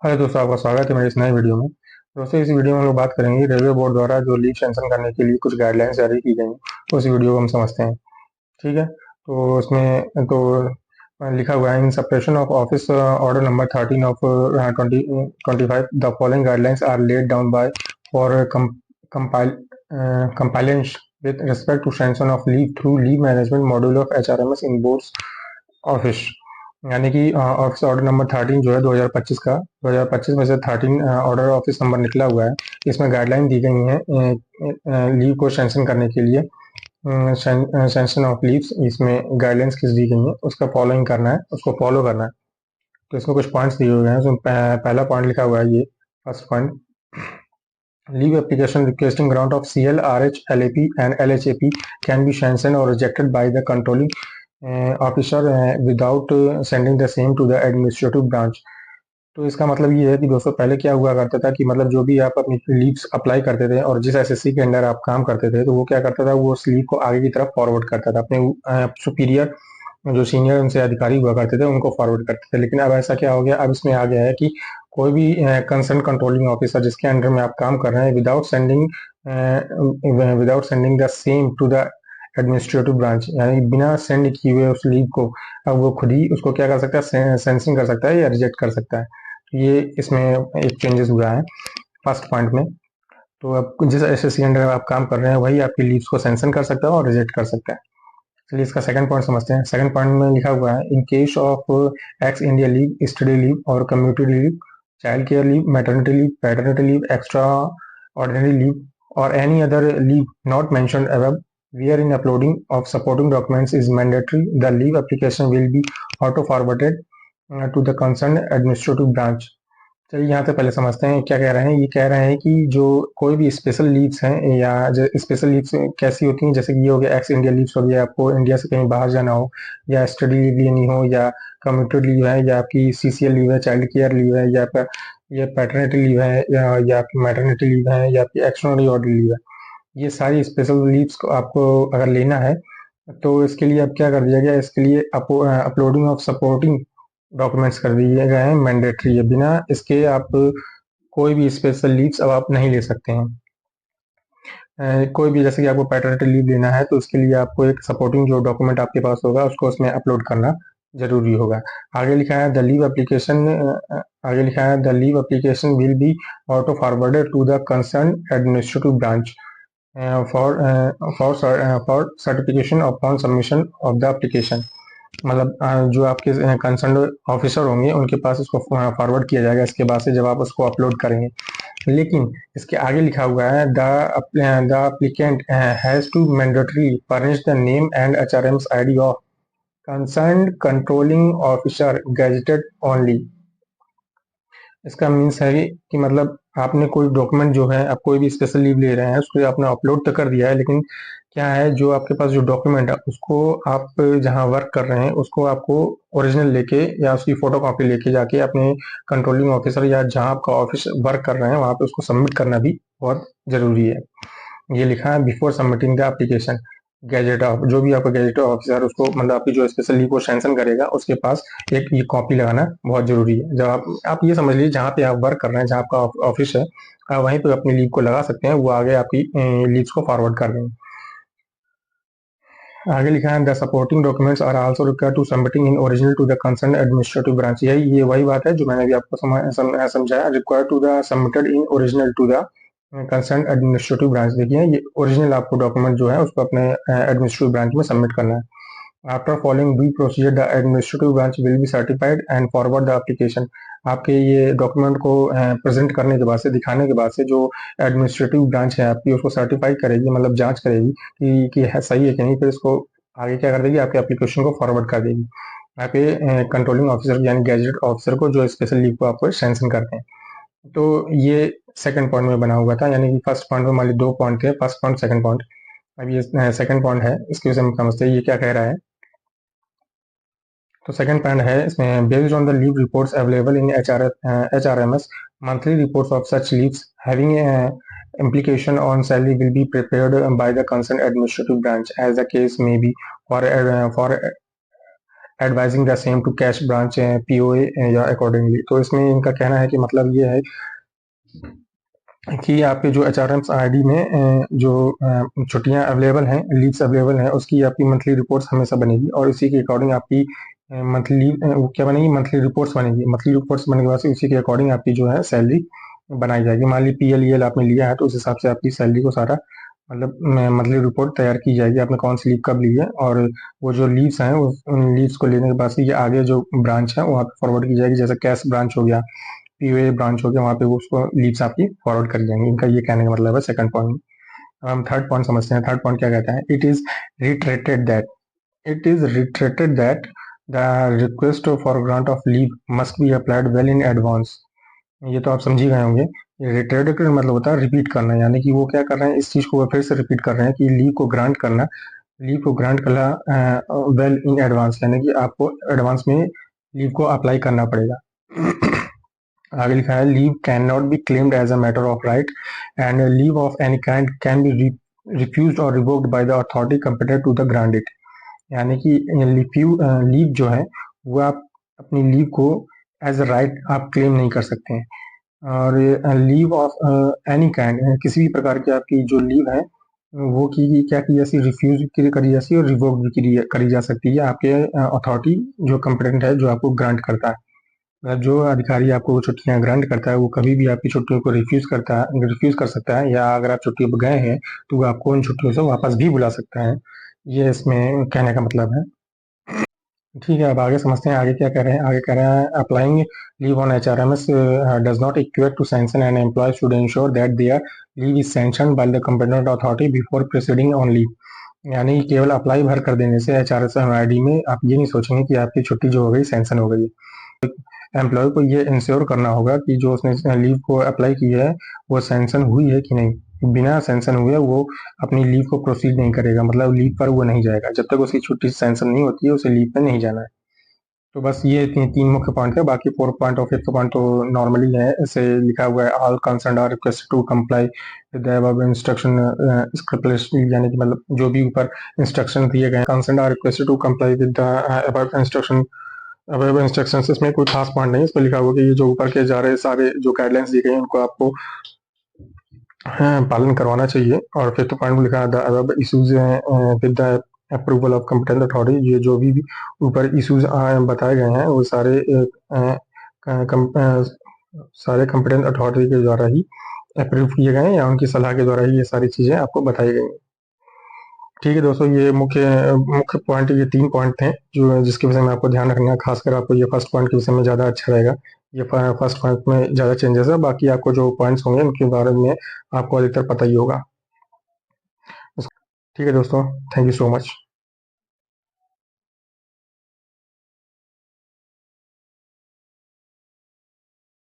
Hello दोस्तों, आपका स्वागत है मेरे इस नए वीडियो में। दोस्तों, इस वीडियो में हम लोग बात करेंगे रेलवे बोर्ड द्वारा जो लीव सैंक्शन करने के लिए कुछ गाइडलाइंस जारी की गई हैं, उस वीडियो को हम समझते हैं। ठीक है। तो उसमें लिखा हुआ है, in supersession of office order number 13 of 2025 the following guidelines are laid down by for compliance with respect to sanction of leave through leave management module of HRMS in boards office. यानी कि office order number 13 जो है 2025 का, 2025 में से 13 order office number निकला हुआ है। इसमें गाइडलाइन दी गई है लीव को सैंक्शन करने के लिए। सैंक्शन ऑफ लीव्स, इसमें गाइडलाइंस किस दी गई है उसका फॉलोइंग करना है, उसको फॉलो करना है। तो इसमें कुछ पॉइंट्स दिए हुए हैं। उसमें पहला पॉइंट लिखा हुआ है, ये first point, leave application requesting grant of CL, RH, LAP and LHAP can be sanction और rejected by the controlling officer without sending the same to the administrative branch. तो इसका मतलब ये है कि दोस्तों, पहले क्या हुआ करता था कि मतलब जो भी आप अपनी लीव्स अप्लाई करते थे और जिस एसएससी के अंडर आप काम करते थे, तो वो क्या करता था, वो उस लीव को आगे की तरफ फॉरवर्ड करता था अपने सुपीरियर, जो सीनियर उनसे अधिकारी हुआ करते थे उनको फॉरवर्ड करते थे। लेकिन अब ऐसा क्या हो गया, अब इसमें आ गया है कि कोई भी कंसर्न कंट्रोलिंग ऑफिसर जिसके अंडर में आप काम कर रहे हैं, without sending the same to the administrative branch, यानी बिना सेंड किए हुए उस लीव को अब वो खुद ही उसको क्या कर सकता है, सेंसिंग कर सकता है या रिजेक्ट कर सकता है। ये इसमें एक चेंजेस हुआ है फर्स्ट पॉइंट में। तो अब जिस एसएससी अंडर आप काम कर रहे हैं वही आपकी लीव्स को सैंक्शन कर सकता है और रिजेक्ट कर सकता है। चलिए इसका सेकंड पॉइंट समझते हैं। सेकंड पॉइंट में लिखा हुआ है, in case of ex India leave, study leave और community leave, child care leave, maternity leave, paternity leave, extraordinary leave और any other leave not mentioned above, where in uploading of supporting documents is mandatory, the leave application will be auto forwarded to the concerned administrative branch। चलिए यहाँ से पहले समझते हैं क्या कह रहे हैं। ये कह रहे हैं कि जो कोई भी स्पेशल लीव्स हैं, या जो स्पेशल लीव्स कैसी होती हैं, जैसे कि ये हो गया एक्स इंडिया लीव्स हो गया, आपको इंडिया से कहीं बाहर जाना हो, या स्टडी लीव लेनी हो, या कम्यूटेड लीव है, या आपकी CCL लीव है, चाइल्ड केयर लीव है, या आपका ये पैटर्निटी लीव है, या आपकी मैटरनिटी लीव है, या आपकी एक्स्ट्राऑर्डिनरी ऑर्डर लीव है। ये सारी स्पेशल लीव्स को आपको अगर लेना है, तो इसके लिए अब क्या कर दिया गया, इसके लिए आपको अपलोडिंग ऑफ सपोर्टिंग डॉक्यूमेंट्स कर दिए गए हैं, मैंडेटरी है। बिना इसके आप कोई भी स्पेशल लीव्स अब आप नहीं ले सकते हैं। कोई भी, जैसे कि आपको पैटर्निटी लीव लेना है, तो उसके लिए आपको एक सपोर्टिंग जो डॉक्यूमेंट आपके पास होगा उसको उसमें अपलोड करना जरूरी होगा। आगे लिखा है द लीव एप्लीकेशन, आगे लिखा है the leave application will be auto forwarded to the concern administrative branch for certification upon submission of the application. मतलब जो आपके कंसर्न ऑफिसर होंगे उनके पास उसको फॉरवर्ड किया जाएगा इसके बाद से, जब आप उसको अपलोड करेंगे। लेकिन इसके आगे लिखा हुआ है, the applicant has to mandatory furnish the name and HRMS ID of concern controlling officer gazetted only. इसका मीन्स है कि मतलब आपने कोई डॉक्यूमेंट जो है, आप कोई भी स्पेशल लीव ले रहे हैं, उसको आपने अपलोड तो कर दिया है, लेकिन क्या है, जो आपके पास जो डॉक्यूमेंट है उसको आप जहाँ वर्क कर रहे हैं उसको आपको ओरिजिनल लेके या उसकी फोटो कॉपी लेके जाके अपने कंट्रोलिंग ऑफिसर या जहाँ आपका ऑफिस वर्क कर रहे हैं वहाँ पे उसको सबमिट करना भी बहुत जरूरी है। ये लिखा है before submitting the application, gadget of, जो भी आपका गैजेट ऑफिसर उसको मतलब आपकी जो स्पेशल लीव को सैंक्शन करेगा उसके पास एक ये कॉपी लगाना बहुत जरूरी है। जब आप ये समझ लीजिए जहाँ पे आप वर्क कर रहे हैं, जहाँ आपका ऑफिस है, आप वहीं पे अपनी लीव को लगा सकते हैं, वो आगे आपकी लीव्स को फॉरवर्ड कर देंगे। आगे लिखा है the supporting documents are also required to submitting in original to the concern administrative branch. यही ये वही बात है जो मैंने अभी आपको समझाया, required to the submitted in original to the concern administrative branch. देखिए, ये ओरिजिनल आपको डॉक्यूमेंट जो है उसको अपने एडमिनिस्ट्रेटिव ब्रांच में सबमिट करना है। After following due procedure the administrative branch will be certified and forward the application. आपके ये डॉक्यूमेंट को प्रेजेंट करने के बाद से, दिखाने के बाद से, जो एडमिनिस्ट्रेटिव ब्रांच है आपकी उसको सर्टिफाई करेगी, मतलब जांच करेगी कि है सही है कि नहीं, फिर इसको आगे क्या कर देगी, आपके एप्लीकेशन को फॉरवर्ड कर देगी आपके कंट्रोलिंग ऑफिसर यानी गैजेट ऑफिसर को, जो स्पेशल लीव को आपको सैंक्शन करते हैं। तो ये सेकंड पॉइंट में बना हुआ था, यानी कि फर्स्ट पॉइंट में मान ली दो पॉइंट थे, फर्स्ट पॉइंट सेकंड पॉइंट। अब ये सेकंड पॉइंट है, इसके विषय में समझते हैं ये क्या कह रहा है। तो सेकंड पॉइंट है इसमें, based on the leave reports available in HRMS, monthly reports of such leaves having implication on salary will be prepared by the concerned administrative branch as the case may be for advising the same to cash branch POA या accordingly. तो इसमें इनका कहना है कि मतलब ये है कि आपके जो एचआरएम्स आईडी में जो छुट्टियां अवेलेबल हैं, लीव्स अवेलेबल हैं, उसकी आपकी मंथली रिपोर्ट्स हमेशा बनेगी और उसी के अकॉर्डिंग आपकी मंथली क्या बनेगी, मंथली रिपोर्ट्स बनेगी। मंथली रिपोर्ट्स बनने के बाद से उसी के अकॉर्डिंग आपकी जो है सैलरी बनाई जाएगी। मान ली पीएलईएल आपने लिया है तो उस हिसाब से आपकी सैलरी को सारा मतलब मंथली रिपोर्ट तैयार की जाएगी, आपने कौन सी लीव कब ली है, और वो जो लीव्स हैं उन लीव्स को लेने के बाद से ये आगे जो ब्रांच है वहाँ पे फॉरवर्ड की जाएगी। जैसे कैश ब्रांच हो गया, पीओए ब्रांच हो गया, वहाँ पे वो उसको लीव्स आपकी फॉरवर्ड कर जाएंगे। इनका ये कहने का मतलब है सेकंड पॉइंट। अब हम थर्ड पॉइंट समझते हैं। थर्ड पॉइंट क्या कहता है, it is reiterated that the request for grant of leave must be applied well in advance. ये तो आप समझ ही गए होंगे। रिटरेटेड मतलब होता है रिपीट करना, यानी कि वो क्या कर रहे हैं, इस चीज को वो फिर से रिपीट कर रहे हैं कि लीव को ग्रांट करना वेल इन एडवांस, यानी कि आपको एडवांस में लीव को अप्लाई करना पड़ेगा। आगे लिखा है, leave can not be claimed as a matter of right and leave of any kind can be refused और revoked by the authority competent to the grant it. यानी कि लीव जो है वो आप अपनी लीव को एज अ राइट आप क्लेम नहीं कर सकते हैं। और लीव ऑफ एनी काइंड, किसी भी प्रकार की आपकी जो लीव है वो क्या की जा सकती, रिफ्यूज करी जा सकती है और रिवोक भी करी जा सकती है आपके अथॉरिटी जो कंपेटेंट है, जो आपको ग्रांट करता है। मतलब जो अधिकारी आपको छुट्टियां ग्रांट करता है वो कभी भी आपकी छुट्टियों को रिफ्यूज कर सकता है, या अगर आप छुट्टियों पर गए हैं तो वो आपको उन छुट्टियों से वापस भी बुला सकता है। ये इसमें कहने का मतलब है। ठीक है, अब आगे समझते हैं आगे क्या कह रहे हैं। आगे कह रहे हैं, applying leave on HRMS does not equate to sanction an employ should ensure that their leave is sanctioned by the competent authority before proceeding on leave. यानी कि केवल अप्लाई भर कर देने से एचआरएमआईडी में आप ये नहीं सोचेंगे कि आपकी छुट्टी जो हो गई सैंक्शन हो गई। एम्प्लॉय को ये इंश्योर करना होगा कि जो उसने लीव को अप्लाई की है वो सैंक्शन हुई है कि नहीं। बिना सैंक्शन हुए वो अपनी लीव को प्रोसीड नहीं करेगा, मतलब लीव पर वो नहीं जाएगा। जब तक उसकी छुट्टी सैंक्शन नहीं होती है उसे लीव पर नहीं जाना है। तो बस ये तीन मुख्य पॉइंट है। बाकी 4 पॉइंट और 5th पॉइंट तो नॉर्मली है, ऐसे लिखा हुआ है, all concern are request to comply with the above instruction strictly, यानी कि मतलब जो भी ऊपर इंस्ट्रक्शन दिए गए concern are request to comply with the above instruction. अब इंस्ट्रक्शंस इसमें कोई खास पॉइंट नहीं है, इस पर लिखा हुआ कि ये जो ऊपर के जा रहे सारे जो गाइडलाइंस दी गई हैं उनको आपको पालन करवाना चाहिए। और 5th पॉइंट में लिखा है, the above issues with the approval of competent authority. ये जो भी ऊपर इश्यूज बताए गए हैं वो सारे कंपिटेंट अथॉरिटी के द्वारा ही अप्रूव किए गए हैं या उनकी सलाह के द्वारा ही ये सारी चीजें आपको बताई गई हैं। ठीक है दोस्तों, ये मुख्य मुख्य पॉइंट, ये 3 पॉइंट थे जो जिसके विषय में आपको ध्यान रखना है। खासकर आपको ये फर्स्ट पॉइंट के विषय में ज़्यादा अच्छा रहेगा। ये फर्स्ट पॉइंट में ज़्यादा चेंजेस है, बाकी आपको जो पॉइंट्स होंगे उनके बारे में आपको अधिकतर पता ही होगा। ठीक है दोस्तों, थैंक यू सो मच।